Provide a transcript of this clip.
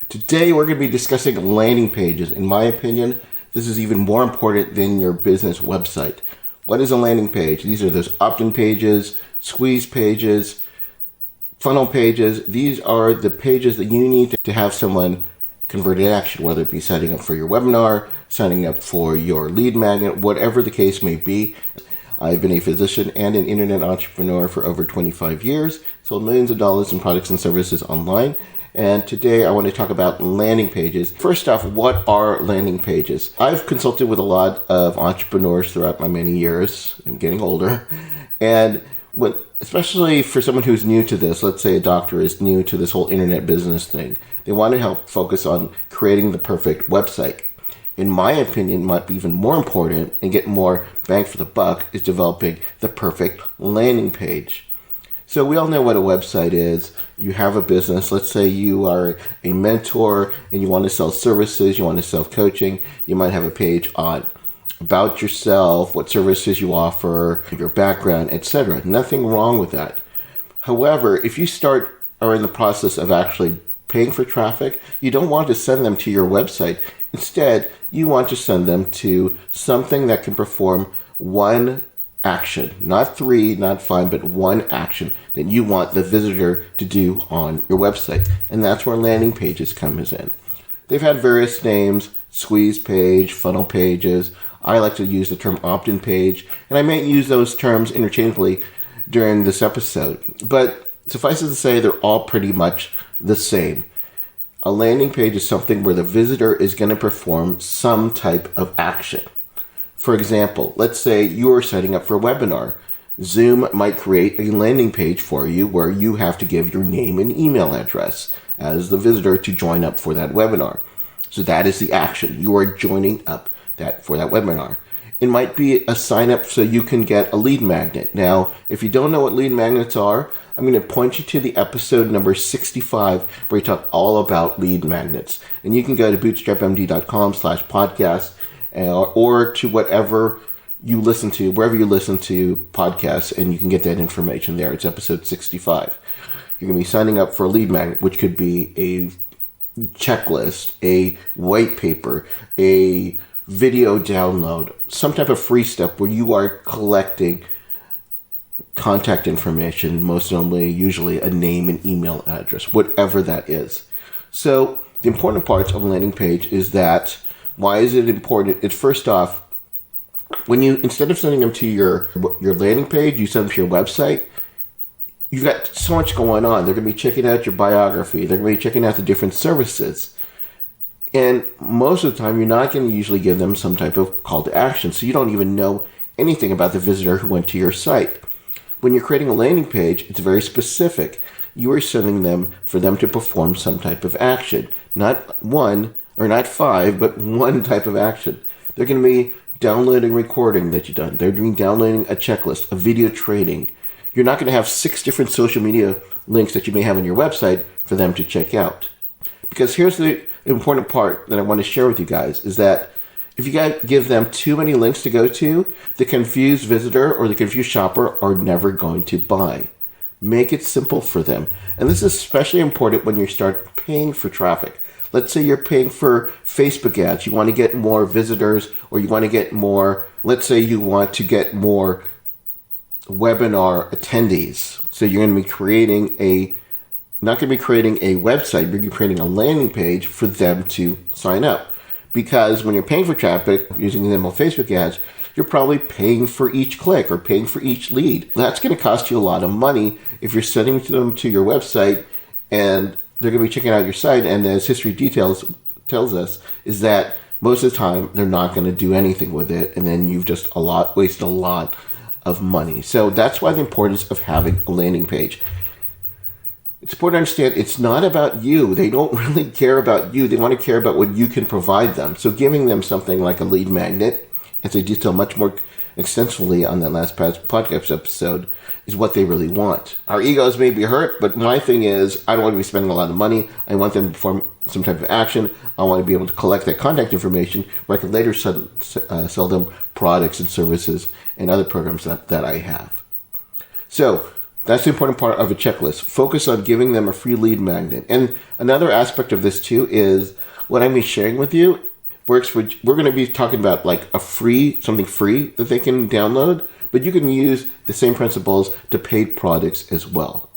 Today we're going to be discussing landing pages. In my opinion, this is even more important than your business website. What is a landing page? These are those opt-in pages, squeeze pages, funnel pages. These are the pages that you need to have someone convert into action, whether it be signing up for your webinar, signing up for your lead magnet, whatever the case may be. I've been a physician and an internet entrepreneur for over 25 years, sold millions of dollars in products and services online. And today I want to talk about landing pages. First off, what are landing pages? I've consulted with a lot of entrepreneurs throughout my many years. I'm getting older. And especially for someone who's new to this, let's say a doctor is new to this whole internet business thing, they want to help focus on creating the perfect website. In my opinion, might be even more important and get more bang for the buck is developing the perfect landing page. So we all know what a website is. You have a business. Let's say you are a mentor and you want to sell services, you want to sell coaching. You might have a page on about yourself, what services you offer, your background, etc. Nothing wrong with that. However, if you are in the process of actually paying for traffic, you don't want to send them to your website. Instead, you want to send them to something that can perform one action, not 3, not 5, but one action that you want the visitor to do on your website. And that's where landing pages comes in. They've had various names, squeeze page, funnel pages. I like to use the term opt-in page, and I may use those terms interchangeably during this episode. But suffice it to say, they're all pretty much the same. A landing page is something where the visitor is going to perform some type of action. For example, let's say you are setting up for a webinar. Zoom might create a landing page for you where you have to give your name and email address as the visitor to join up for that webinar. So that is the action. You are joining up for that webinar. It might be a sign up so you can get a lead magnet. Now, if you don't know what lead magnets are, I'm going to point you to the episode number 65 where we talk all about lead magnets. And you can go to bootstrapmd.com/podcast or to whatever you listen to, wherever you listen to podcasts, and you can get that information there. It's episode 65. You're going to be signing up for a lead magnet, which could be a checklist, a white paper, a video download, some type of free step where you are collecting contact information, most normally, usually a name and email address, whatever that is. So the important parts of a landing page is that, why is it important? It's first off, when you, instead of sending them to your landing page, you send them to your website, you've got so much going on. They're going to be checking out your biography. They're going to be checking out the different services. And most of the time, you're not going to usually give them some type of call to action. So you don't even know anything about the visitor who went to your site. When you're creating a landing page, it's very specific. You are sending them for them to perform some type of action. Not 1 or not 5, but one type of action. They're going to be downloading a recording that you've done. They're downloading a checklist, a video training. You're not going to have 6 different social media links that you may have on your website for them to check out. Because here's the important part that I want to share with you guys is that if you guys give them too many links to go to, the confused visitor or the confused shopper are never going to buy. Make it simple for them. And this is especially important when you start paying for traffic. Let's say you're paying for Facebook ads. You want to get more visitors, or you want to get more, let's say you want to get more webinar attendees. So you're going to be creating not going to be creating a website, you're going to be creating a landing page for them to sign up. Because when you're paying for traffic, using example Facebook ads, you're probably paying for each click or paying for each lead. That's going to cost you a lot of money if you're sending them to your website and they're going to be checking out your site. And as history tells us, is that most of the time they're not going to do anything with it. And then you've just wasted a lot of money. So that's why the importance of having a landing page. It's important to understand it's not about you. They don't really care about you. They want to care about what you can provide them. So giving them something like a lead magnet, as I detail much more extensively on that last podcast episode, is what they really want. Our egos may be hurt, but my thing is I don't want to be spending a lot of money. I want them to perform some type of action. I want to be able to collect that contact information where I can later sell them products and services and other programs that I have. So That's the important part of a checklist. Focus on giving them a free lead magnet. And another aspect of this too is what I'm sharing with you works for, we're going to be talking about like something free that they can download, but you can use the same principles to paid products as well.